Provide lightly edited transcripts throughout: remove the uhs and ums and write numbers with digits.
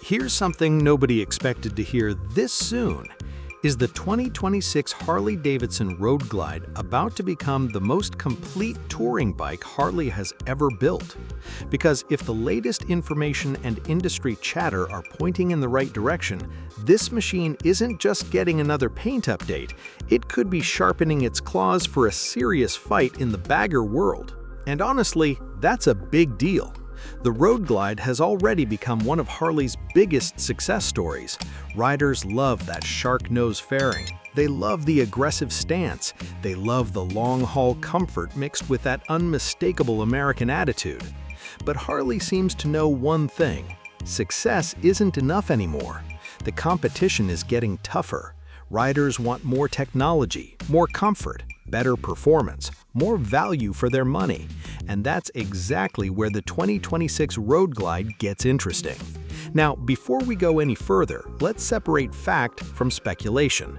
Here's something nobody expected to hear this soon. Is the 2026 Harley-Davidson Road Glide about to become the most complete touring bike Harley has ever built? Because if the latest information and industry chatter are pointing in the right direction, this machine isn't just getting another paint update, it could be sharpening its claws for a serious fight in the bagger world. And honestly, that's a big deal. The Road Glide has already become one of Harley's biggest success stories. Riders love that shark nose fairing. They love the aggressive stance. They love the long-haul comfort mixed with that unmistakable American attitude. But Harley seems to know one thing: success isn't enough anymore. The competition is getting tougher. Riders want more technology, more comfort, better performance, more value for their money. And that's exactly where the 2026 Road Glide gets interesting. Now, before we go any further, let's separate fact from speculation.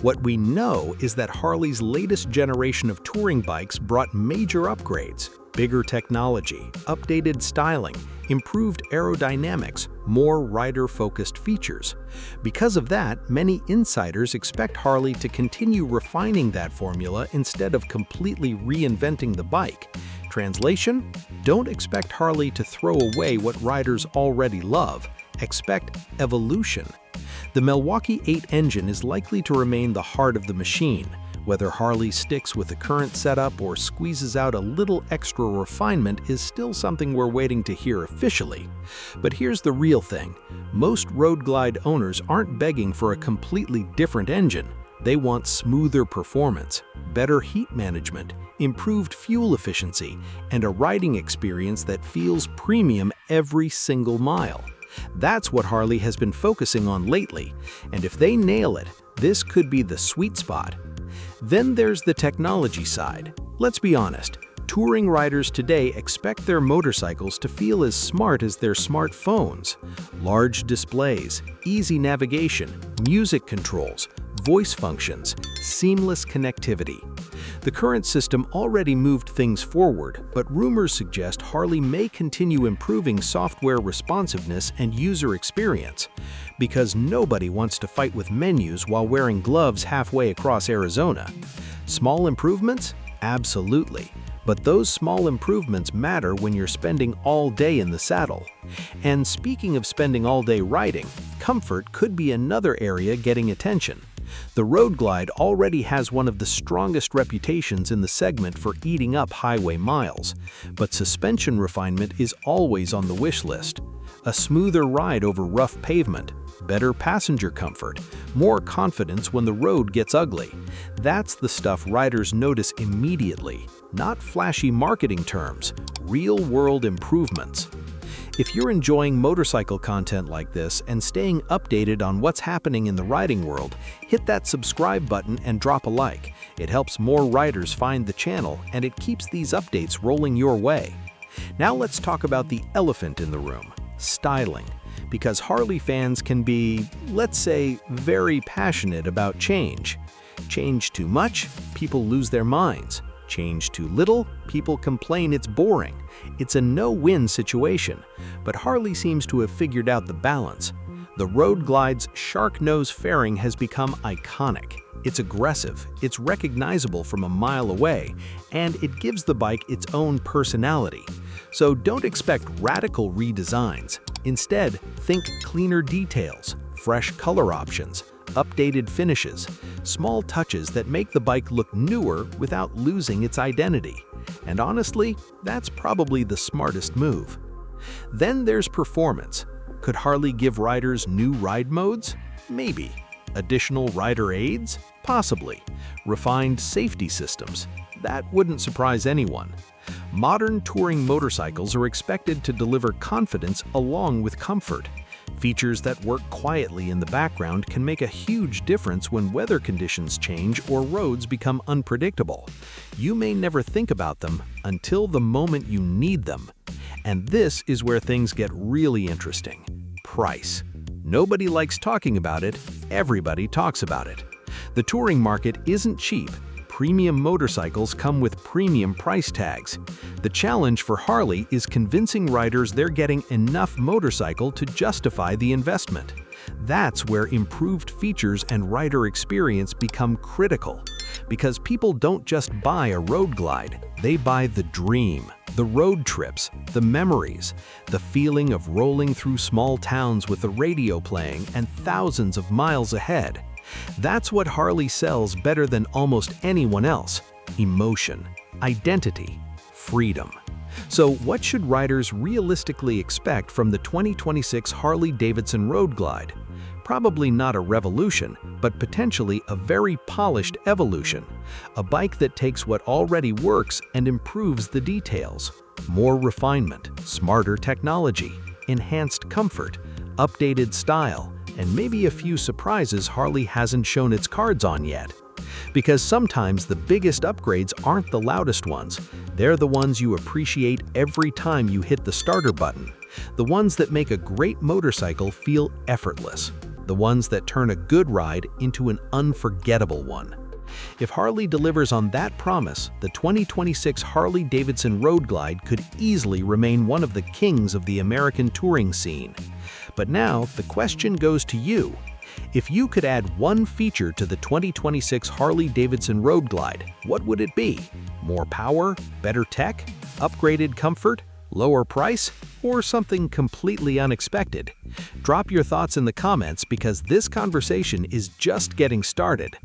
What we know is that Harley's latest generation of touring bikes brought major upgrades: bigger technology, updated styling, improved aerodynamics, more rider-focused features. Because of that, many insiders expect Harley to continue refining that formula instead of completely reinventing the bike. Translation: don't expect Harley to throw away what riders already love. Expect evolution. The Milwaukee 8 engine is likely to remain the heart of the machine. Whether Harley sticks with the current setup or squeezes out a little extra refinement is still something we're waiting to hear officially. But here's the real thing: most Road Glide owners aren't begging for a completely different engine. They want smoother performance, better heat management, improved fuel efficiency, and a riding experience that feels premium every single mile. That's what Harley has been focusing on lately, and if they nail it, this could be the sweet spot. Then there's the technology side. Let's be honest, touring riders today expect their motorcycles to feel as smart as their smartphones. Large displays, easy navigation, music controls, voice functions, seamless connectivity. The current system already moved things forward, but rumors suggest Harley may continue improving software responsiveness and user experience. Because nobody wants to fight with menus while wearing gloves halfway across Arizona. Small improvements? Absolutely. But those small improvements matter when you're spending all day in the saddle. And speaking of spending all day riding, comfort could be another area getting attention. The Road Glide already has one of the strongest reputations in the segment for eating up highway miles, but suspension refinement is always on the wish list. A smoother ride over rough pavement, better passenger comfort, more confidence when the road gets ugly. That's the stuff riders notice immediately, not flashy marketing terms, real-world improvements. If you're enjoying motorcycle content like this and staying updated on what's happening in the riding world, hit that subscribe button and drop a like. It helps more riders find the channel, and it keeps these updates rolling your way. Now let's talk about the elephant in the room: styling. Because Harley fans can be, let's say, very passionate about change. Change too much, people lose their minds. Change too little, people complain it's boring. It's a no-win situation, but Harley seems to have figured out the balance. The Road Glide's shark nose fairing has become iconic. It's aggressive, it's recognizable from a mile away, and it gives the bike its own personality. So don't expect radical redesigns. Instead, think cleaner details, fresh color options, updated finishes, small touches that make the bike look newer without losing its identity. And honestly, that's probably the smartest move. Then there's performance. Could Harley give riders new ride modes? Maybe. Additional rider aids? Possibly. Refined safety systems? That wouldn't surprise anyone. Modern touring motorcycles are expected to deliver confidence along with comfort. Features that work quietly in the background can make a huge difference when weather conditions change or roads become unpredictable. You may never think about them until the moment you need them. And this is where things get really interesting: price. Nobody likes talking about it, everybody talks about it. The touring market isn't cheap. premium motorcycles come with premium price tags. The challenge for Harley is convincing riders they're getting enough motorcycle to justify the investment. That's where improved features and rider experience become critical. Because people don't just buy a Road Glide, they buy the dream, the road trips, the memories, the feeling of rolling through small towns with the radio playing and thousands of miles ahead. That's what Harley sells better than almost anyone else: emotion, identity, freedom. So what should riders realistically expect from the 2026 Harley-Davidson Road Glide? Probably not a revolution, but potentially a very polished evolution. A bike that takes what already works and improves the details. More refinement, smarter technology, enhanced comfort, updated style, and maybe a few surprises Harley hasn't shown its cards on yet. Because sometimes the biggest upgrades aren't the loudest ones. They're the ones you appreciate every time you hit the starter button. The ones that make a great motorcycle feel effortless. The ones that turn a good ride into an unforgettable one. If Harley delivers on that promise, the 2026 Harley-Davidson Road Glide could easily remain one of the kings of the American touring scene. But now, the question goes to you. If you could add one feature to the 2026 Harley-Davidson Road Glide, what would it be? More power, better tech, upgraded comfort, lower price, or something completely unexpected? Drop your thoughts in the comments because this conversation is just getting started.